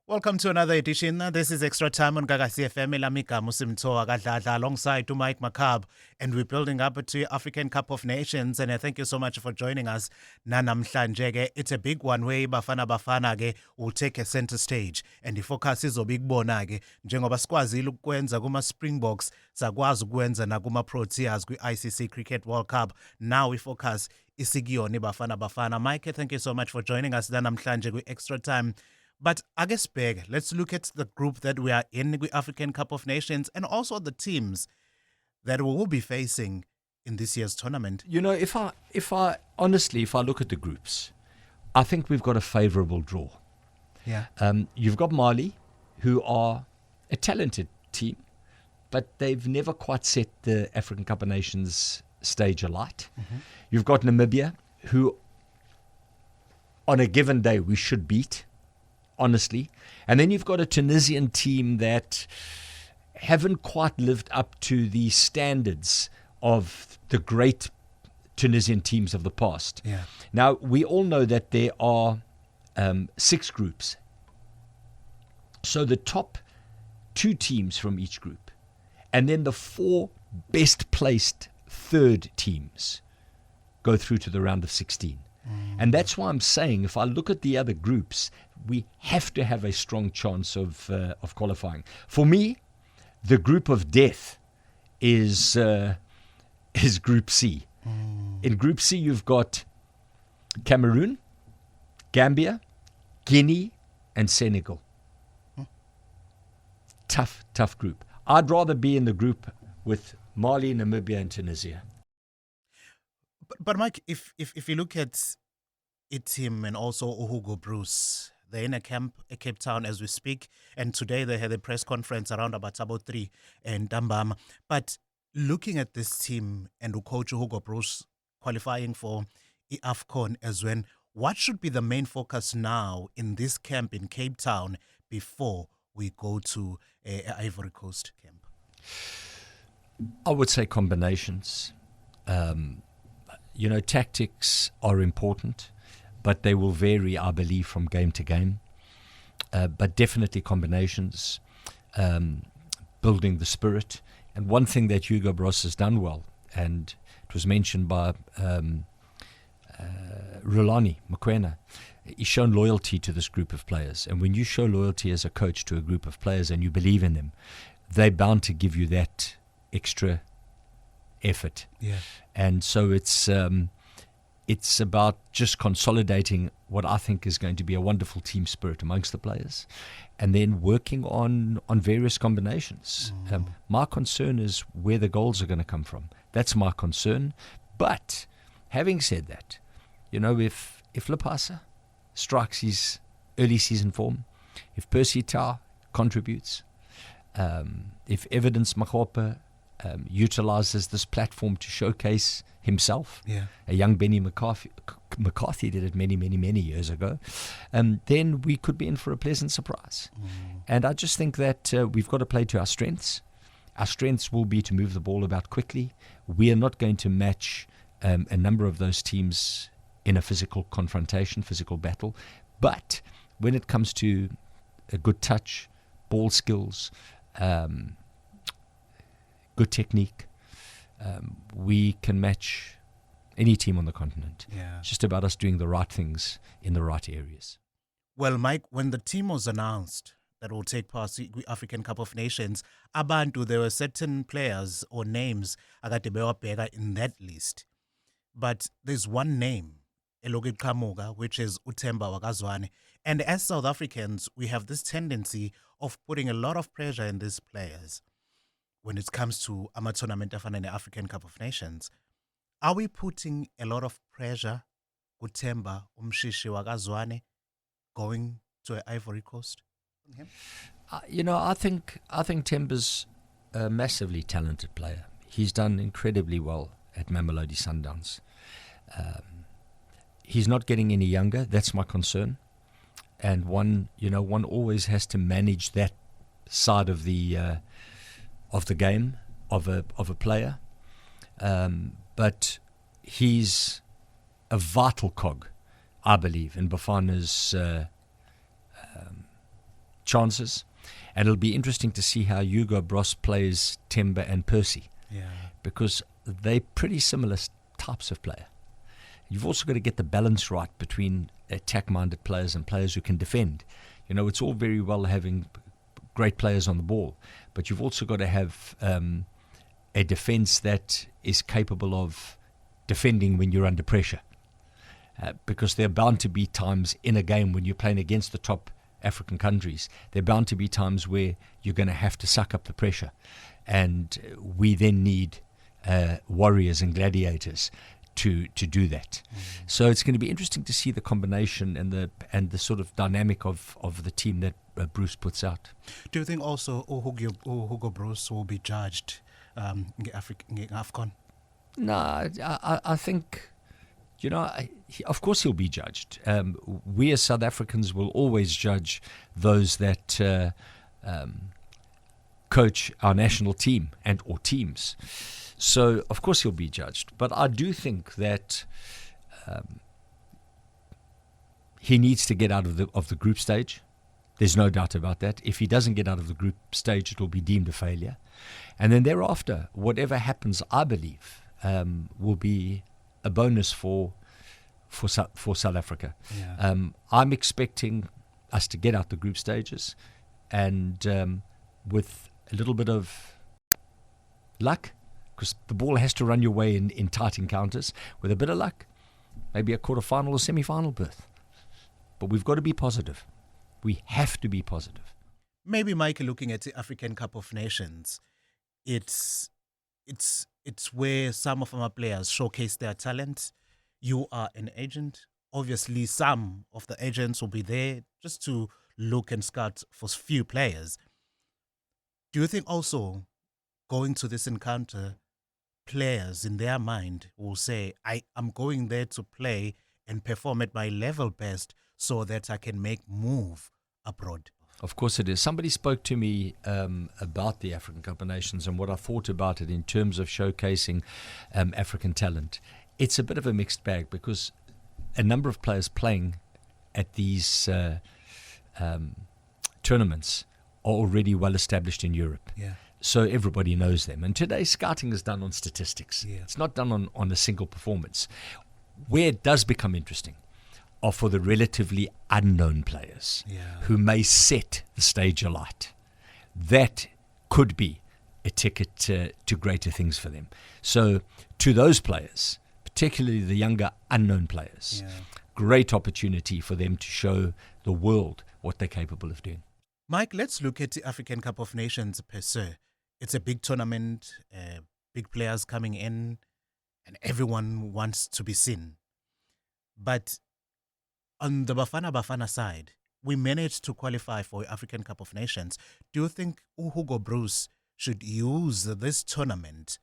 Welcome to another edition. This is Extra Time on Gagasi FM. Makaab Simtho Dladla alongside to Makaab, and we're building up to African Cup of Nations. And I thank you so much for joining us. Namhlanje, it's a big one where Bafana will take a center stage, and the focus is big bonage. Njengoba sikwazile ukwenza kuma Springboks, sakwazi ukwenza na kuma Proteas kwi ICC Cricket World Cup. Now we focus isigiyoni Bafana. Mike, thank you so much for joining us. Namhlanje kwi Extra Time. But I guess, Beg, let's look at the group that we are in the African Cup of Nations and also the teams that we will be facing in this year's tournament. You know, if I honestly look at the groups, I think we've got a favourable draw. Yeah. You've got Mali, who are a talented team, but they've never quite set the African Cup of Nations stage alight. Mm-hmm. You've got Namibia, who on a given day we should beat, honestly. And then you've got a Tunisian team that haven't quite lived up to the standards of the great Tunisian teams of the past. Yeah. Now, we all know that there are 6 groups. So the top 2 teams from each group, and then the 4 best placed third teams go through to the round of 16. And that's why I'm saying, if I look at the other groups, we have to have a strong chance of qualifying. For me, the group of death is Group C. In Group C, you've got Cameroon, Gambia, Guinea, and Senegal. Tough group. I'd rather be in the group with Mali, Namibia, and Tunisia. But Mike, if you look at him and also Hugo Bruce, they're in a camp at Cape Town as we speak, and today they had a press conference around about 3 and Dambam. But looking at this team and coach Hugo Bruce qualifying for AFCON as well, what should be the main focus now in this camp in Cape Town before we go to Ivory Coast camp? I would say combinations. Tactics are important, but they will vary, I believe, from game to game. But definitely combinations, building the spirit. And one thing that Hugo Broos has done well, and it was mentioned by Rulani Mokoena, he's shown loyalty to this group of players. And when you show loyalty as a coach to a group of players and you believe in them, they're bound to give you that extra effort. Yeah. And so it's about just consolidating what I think is going to be a wonderful team spirit amongst the players, and then working on various combinations. My concern is where the goals are going to come from. That's my concern. But having said that, if Lapasa strikes his early season form, if Percy Tau contributes, if Evidence Makgopa utilizes this platform to showcase himself. Yeah. A young Benny McCarthy did it many years ago. Then we could be in for a pleasant surprise. And I just think that we've got to play to our strengths. Our strengths will be to move the ball about quickly. We are not going to match a number of those teams in a physical confrontation, physical battle. But when it comes to a good touch, ball skills, good technique, we can match any team on the continent. Yeah. It's just about us doing the right things in the right areas. Well, Mike, when the team was announced that will take part in the African Cup of Nations, Abantu, there were certain players or names in that list. But there's one name, Eloge Kamuga, which is Utemba Wakazwane. And as South Africans, we have this tendency of putting a lot of pressure in these players when it comes to a tournament of the African Cup of Nations. Are we putting a lot of pressure, Utemba, Umshishi Wakazwane, going to Ivory Coast? I think Temba's a massively talented player. He's done incredibly well at Mamelodi Sundowns. He's not getting any younger. That's my concern. And one always has to manage that side of the game of a player. But he's a vital cog, I believe, in Bafana's chances. And it'll be interesting to see how Hugo Bross plays Temba and Percy, because they're pretty similar types of player. You've also got to get the balance right between attack-minded players and players who can defend. You know, it's all very well having great players on the ball, but you've also got to have a defense that is capable of defending when you're under pressure. Because there are bound to be times in a game when you're playing against the top African countries, there are bound to be times where you're going to have to suck up the pressure. And we then need warriors and gladiators to do that. So it's going to be interesting to see the combination and the sort of dynamic of the team that Bruce puts out. Do you think also Hugo Broos will be judged in AFCON? No, I think, you know, of course he'll be judged. We as South Africans will always judge those that coach our national team and or teams. So, of course, he'll be judged. But I do think that he needs to get out of the group stage. There's no doubt about that. If he doesn't get out of the group stage, it will be deemed a failure. And then thereafter, whatever happens, I believe, will be a bonus for South Africa. Yeah. I'm expecting us to get out the group stages, and with a little bit of luck, because the ball has to run your way in tight encounters. With a bit of luck, maybe a quarter-final or semi-final berth. But we've got to be positive. We have to be positive. Maybe, Mike, looking at the African Cup of Nations, it's where some of our players showcase their talent. You are an agent. Obviously, some of the agents will be there just to look and scout for few players. Do you think also going to this encounter, players in their mind will say, I'm going there to play and perform at my level best so that I can make move abroad? Of course it is. Somebody spoke to me about the African Cup of Nations and what I thought about it in terms of showcasing African talent. It's a bit of a mixed bag because a number of players playing at these tournaments are already well established in Europe. Yeah. So everybody knows them. And today scouting is done on statistics. Yeah. It's not done on a single performance. Where it does become interesting are for the relatively unknown players who may set the stage alight. That could be a ticket to greater things for them. So to those players, particularly the younger unknown players, great opportunity for them to show the world what they're capable of doing. Mike, let's look at the African Cup of Nations per se. It's a big tournament, big players coming in, and everyone wants to be seen. But on the Bafana side, we managed to qualify for African Cup of Nations. Do you think Hugo Broos should use this tournament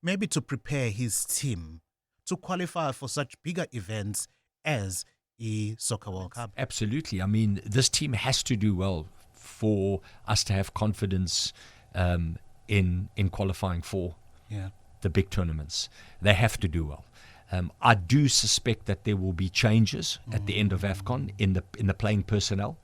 maybe to prepare his team to qualify for such bigger events as the Soccer World Cup? Absolutely. I mean, this team has to do well for us to have confidence in qualifying for the big tournaments. They have to do well. I do suspect that there will be changes at the end of AFCON in the playing personnel.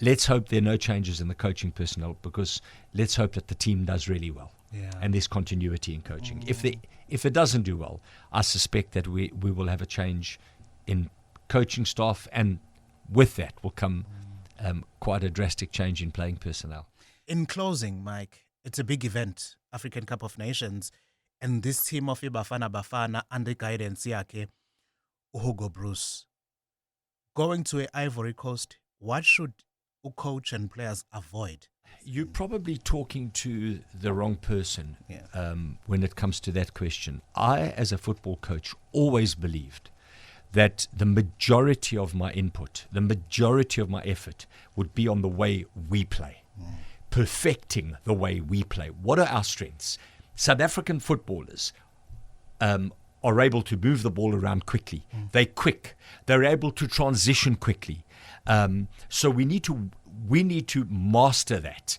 Let's hope there are no changes in the coaching personnel, because let's hope that the team does really well and there's continuity in coaching. If it doesn't do well, I suspect that we will have a change in coaching staff, and with that will come quite a drastic change in playing personnel. In closing, Mike, it's a big event, African Cup of Nations, and this team of Bafana under guidance yake Hugo Broos going to Ivory Coast, what should coach and players avoid? You're probably talking to the wrong person when it comes to that question. I, as a football coach, always believed that the majority of my input, the majority of my effort would be on the way we play, perfecting the way we play. What are our strengths? South African footballers are able to move the ball around quickly. They're quick. They're able to transition quickly. So we need to master that.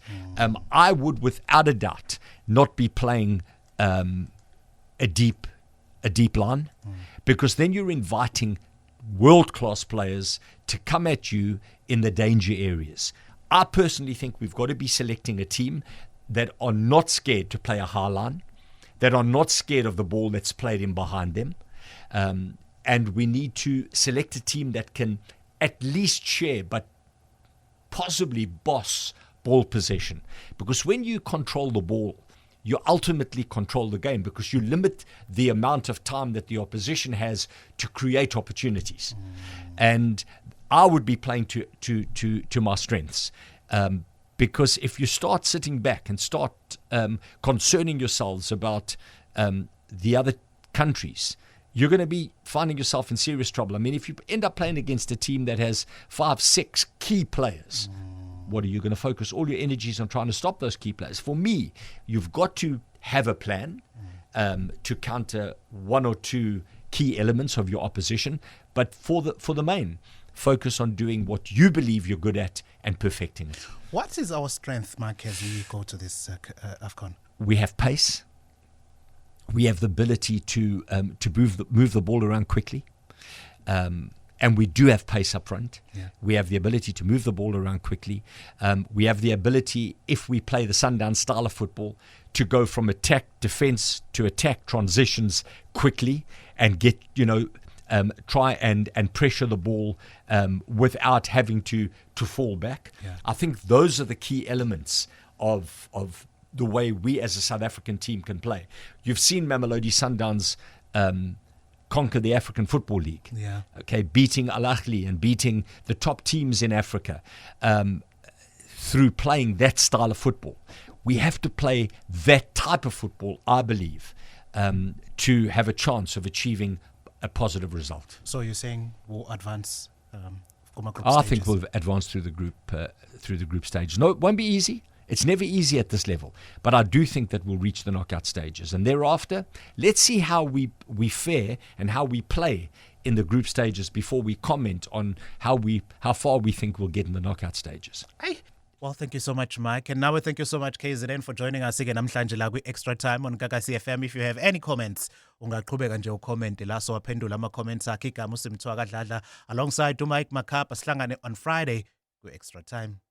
I would, without a doubt, not be playing a deep line, because then you're inviting world-class players to come at you in the danger areas. I personally think we've got to be selecting a team that are not scared to play a high line, that are not scared of the ball that's played in behind them. And we need to select a team that can at least share, but possibly boss ball possession. Because when you control the ball, you ultimately control the game, because you limit the amount of time that the opposition has to create opportunities. And I would be playing to my strengths. Because if you start sitting back and start concerning yourselves about the other countries, you're going to be finding yourself in serious trouble. I mean, if you end up playing against a team that has 5, 6 key players, what are you going to focus all your energies on trying to stop those key players? For me, you've got to have a plan to counter 1 or 2 key elements of your opposition. But for the main, focus on doing what you believe you're good at and perfecting it. What is our strength, Mike, as we go to this AFCON? We have pace. We have the ability to move the ball around quickly. And we do have pace up front. Yeah. We have the ability to move the ball around quickly. We have the ability, if we play the Sundown style of football, to go from attack, defense to attack transitions quickly and get, try and pressure the ball without having to fall back. Yeah. I think those are the key elements of the way we as a South African team can play. You've seen Mamelodi Sundowns conquer the African Football League. Yeah. Okay, beating Al Ahly and beating the top teams in Africa through playing that style of football. We have to play that type of football, I believe, to have a chance of achieving a positive result. So you're saying we'll advance group I stages? think we'll advance through the group stage. No, it won't be easy. It's never easy at this level, but I do think that we'll reach the knockout stages, and thereafter, let's see how we fare and how we play in the group stages before we comment on how far we think we'll get in the knockout stages. Well, thank you so much, Mike. And now we thank you so much, KZN, for joining us again namhlanje la Extra Time on Gagasi FM. If you have any comments, ungaqhubeka nje ucomment la so waphendula ama-comments akhe igama uSimtho Dladla alongside Mike Makaab. Asihlangane on Friday ku Extra Time.